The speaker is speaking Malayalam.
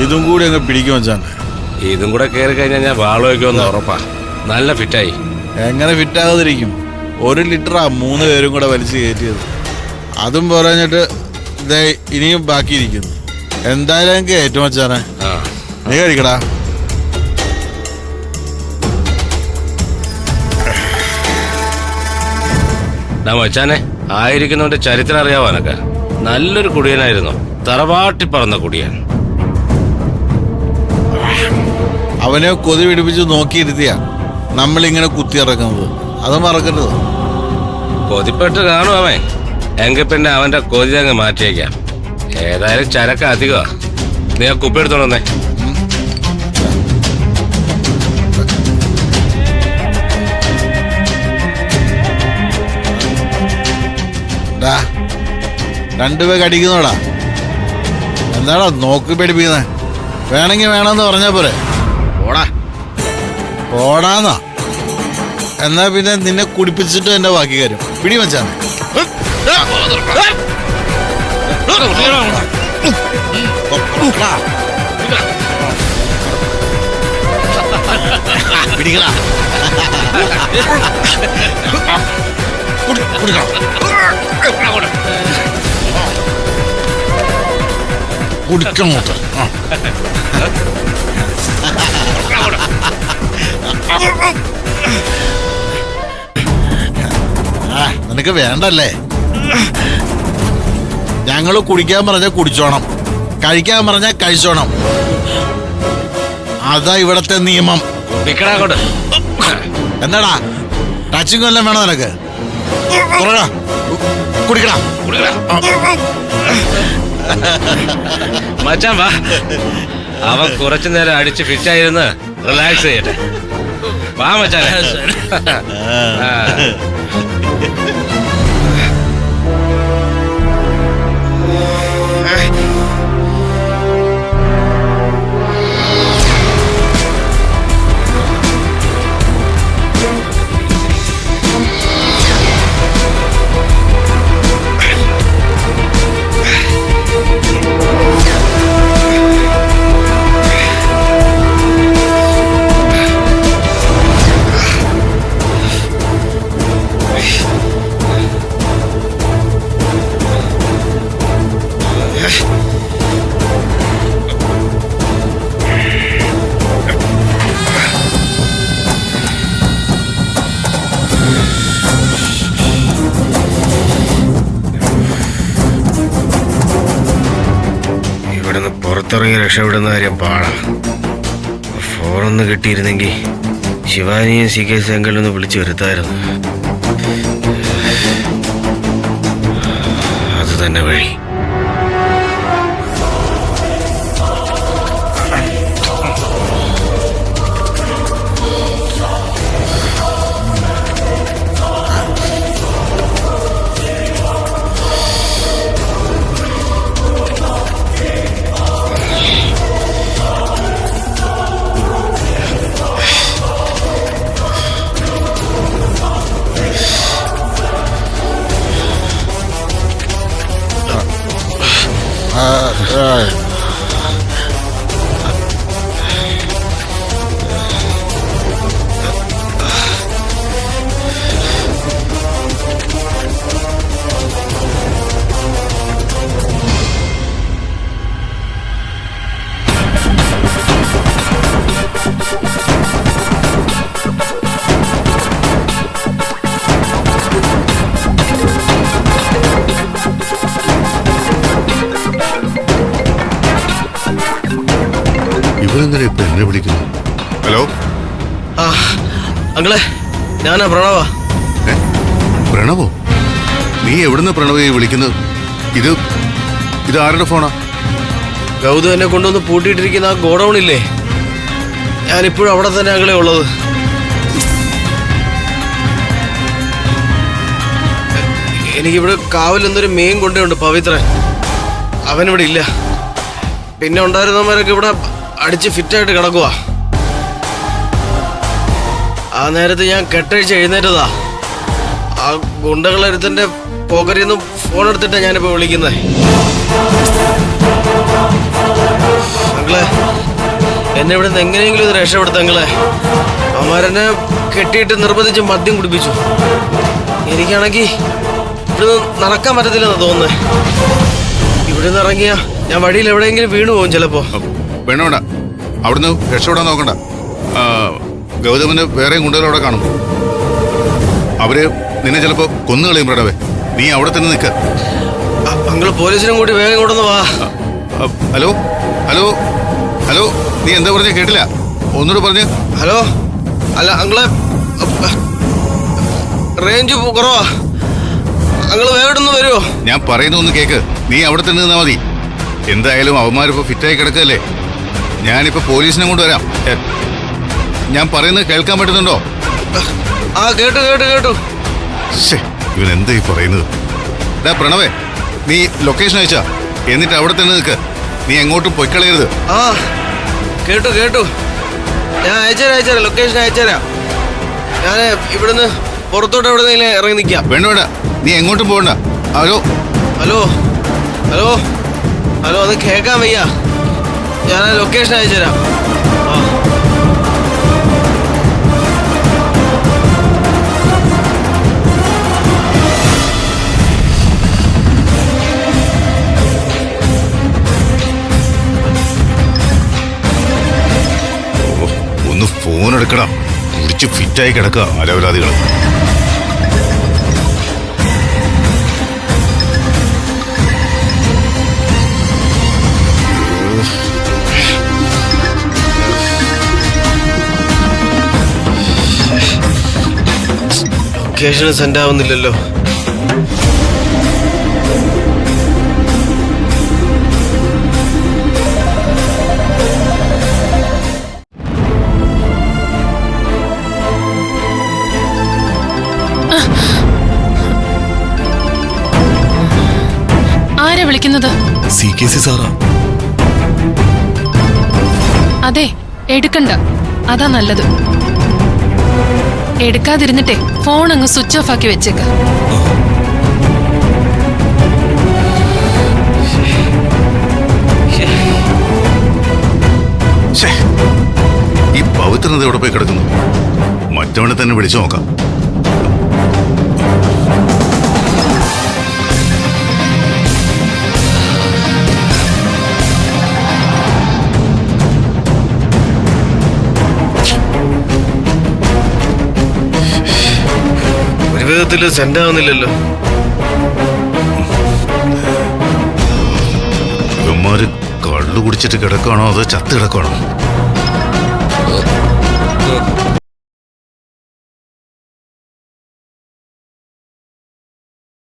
ഇതും കൂടി അങ്ങ് പിടിക്കും വെച്ചാണ്. ഇതും കൂടെ കയറി കഴിഞ്ഞാൽ ഞാൻ വാള് വയ്ക്കുമെന്ന് ഉറപ്പാ. നല്ല ഫിറ്റായി. എങ്ങനെ ഫിറ്റാകാതിരിക്കും? 1 ലിറ്ററാ 3 പേരും കൂടെ വലിച്ചു കയറ്റിയത്. അതും പറഞ്ഞിട്ട് ഇനിയും ബാക്കിയിരിക്കുന്നു. എന്തായാലും എനിക്ക് ഏറ്റവും വെച്ചാണ്. നീ കഴിക്കടാ. മച്ചാനെ, ആയിരിക്കുന്നവന്റെ ചരിത്രം അറിയാവോ എനക്ക്? നല്ലൊരു കുടിയനായിരുന്നു, തറവാട്ടി പറന്ന കുടിയൻ. അവനെ കൊതി പിടിപ്പിച്ച് നോക്കിയിരുത്തിയ നമ്മളിങ്ങനെ കുത്തിയിറക്കുന്നത്. അത് മറക്കരുത്. കൊതിപ്പെട്ട് കാണും അവൻ. എങ്കിൽ പിന്നെ അവന്റെ കൊതി അങ്ങ് മാറ്റിയേക്കാം. ഏതായാലും ചരക്ക് അധികമാ. നീ ആ കുപ്പി എടുത്തോണ്ടേ. രണ്ടുപേർ കടിക്കുന്നോടാ. എന്താടാ നോക്കി പേടിപ്പിക്കുന്നത്? വേണമെങ്കിൽ വേണമെന്ന് പറഞ്ഞാ പോരെ. ഓടാന്നാ. എന്നാ പിന്നെ നിന്നെ കുടിപ്പിച്ചിട്ട് എന്റെ ബാക്കി കാര്യം പിടി വെച്ചാണ്. പിടിക്കടാ. കുടിക്കങ്ങോട്ട്. നിനക്ക് വേണ്ടല്ലേ? ഞങ്ങള് കുടിക്കാൻ പറഞ്ഞാൽ കുടിച്ചോണം, കഴിക്കാൻ പറഞ്ഞാൽ കഴിച്ചോണം. അതാ ഇവിടത്തെ നിയമം. എന്താടാ ടച്ചിങ് എല്ലാം വേണം നിനക്ക്? കുടിക്കടാ. മച്ചാൻ വാ. അവൻ കുറച്ചു നേരം അടിച്ച് ഫിറ്റായിരുന്ന് റിലാക്സ് ചെയ്യട്ടെ. വാ മച്ചാനെ. പുറത്തിറങ്ങി രക്ഷപ്പെടുന്ന കാര്യം പാടാ. ഫോണൊന്ന് കിട്ടിയിരുന്നെങ്കിൽ ശിവാനിയും സി കെ ശങ്കലിനൊന്ന് വിളിച്ചു വരുത്തായിരുന്നു. അത് തന്നെ വഴി. ഹലോ അങ്ങളെ, ഞാനാ പ്രണവാ. പ്രണവോ? നീ എവിടുന്ന് പ്രണവയെ വിളിക്കുന്നത്? ഇത് ആരുടെ ഫോണാ? ഗൗതം എന്നെ കൊണ്ടുവന്ന് പൂട്ടിയിട്ടിരിക്കുന്ന ആ ഗോഡൌണില്ലേ, ഞാനിപ്പോഴും അവിടെ തന്നെ അങ്ങളെ ഉള്ളത്. എനിക്കിവിടെ കാവലെന്നൊരു മെയിൻ കൊണ്ടുണ്ട്, പവിത്രൻ. അവനിവിടെ ഇല്ല. പിന്നെ ഉണ്ടായിരുന്നവരൊക്കെ ഇവിടെ അടിച്ച് ഫിറ്റായിട്ട് കിടക്കുക. ആ നേരത്ത് ഞാൻ കെട്ടഴിച്ച് എഴുന്നേറ്റതാ. ആ ഗുണ്ടകളെടുത്തിന്റെ പോക്കറ്റിൽ നിന്ന് ഫോൺ എടുത്തിട്ടാണ് ഞാനിപ്പോൾ വിളിക്കുന്നത്. അങ്ങളെ എന്നെ ഇവിടെ നിന്ന് എങ്ങനെയെങ്കിലും ഇത് രക്ഷപ്പെടുത്തങ്ങളെ. അവന്മാരെന്നെ കെട്ടിയിട്ട് നിർബന്ധിച്ച് മദ്യം കുടിപ്പിച്ചു. എനിക്കാണെങ്കിൽ ഇവിടുന്ന് നടക്കാൻ പറ്റത്തില്ലെന്നാ തോന്നുന്നത്. ഇവിടുന്ന് ഇറങ്ങിയ ഞാൻ വഴിയിൽ എവിടെയെങ്കിലും വീണു പോകും ചിലപ്പോ. വേണ്ട വേണ്ട, അവിടുന്ന് രക്ഷപ്പെടാൻ നോക്കണ്ട. ഗൗതമിന് വേറെയും ഗുണ്ടകൾ അവിടെ കാണും. അവര് നിന്നെ ചിലപ്പോ കൊന്നുകളയും പ്രണവേ. നീ അവിടെ തന്നെ നിൽക്ക. അങ്ങള് പോലീസിനും കൂടി വേഗം കൊണ്ടുവന്ന് വാ. ഹലോ ഹലോ ഹലോ, നീ എന്താ പറഞ്ഞ കേട്ടില്ല, ഒന്നുകൂടെ പറഞ്ഞ്. ഹലോ, അല്ല അങ്ങളെ റേഞ്ച് കുറവാ. അങ്ങള് വേഗം ഒന്ന് വരുമോ? ഞാൻ പറയുന്ന ഒന്ന് കേക്ക്. നീ അവിടെ തന്നെ നിന്നാ മതി. എന്തായാലും അവന്മാരിപ്പോ ഫിറ്റായി കിടക്കല്ലേ. ഞാനിപ്പോ പോലീസിനെ കൊണ്ട് വരാം. ഞാൻ പറയുന്നത് കേൾക്കാൻ പറ്റുന്നുണ്ടോ? ആ കേട്ടു കേട്ടു കേട്ടു. ഇവൻ എന്താ ഈ പറയുന്നത്? പ്രണവേ, നീ ലൊക്കേഷൻ അയച്ചാ, എന്നിട്ട് അവിടെ തന്നെ നിൽക്ക്. നീ എങ്ങോട്ടും പൊയ്ക്കളയരുത്. ആ കേട്ടു കേട്ടു. ഞാൻ അയച്ചുതരാം, ലൊക്കേഷൻ അയച്ചുതരാം. ഞാൻ ഇവിടുന്ന് പുറത്തോട്ട് എവിടെ നിന്ന് ഇറങ്ങി നിൽക്കാം. വേണ്ട വേണ്ട, നീ എങ്ങോട്ടും പോകണ്ട. ഹലോ ഹലോ ഹലോ ഹലോ, അത് കേൾക്കാൻ വയ്യ. ഞാൻ ലൊക്കേഷൻ അയച്ചുതരാം. ആ ഒന്ന് ഫോൺ എടുക്കണം. കുടിച്ച് ഫിറ്റായി കിടക്കുക അലവലാദികൾ. Location send ആവുന്നില്ലല്ലോ. ആരാ വിളിക്കുന്നത്? CKC സാറാ. അതെ, എടുക്കണ്ട, അതാ നല്ലത്. എടുക്കാതിരുന്നിട്ടേ ഫോൺ അങ്ങ് സ്വിച്ച് ഓഫ് ആക്കി വെച്ചേക്ക. ഈ പവിത്രത എവിടെ പോയി കിടക്കുന്നു? മറ്റവനെ തന്നെ വിളിച്ചു നോക്കാം. ഒരു വിധത്തില് സെൻഡ് ആവുന്നില്ലല്ലോ. ഇവന്മാര് കള്ളു കുടിച്ചിട്ട് കിടക്കുകയാണോ അതോ ചത്ത് കിടക്കുകയാണോ?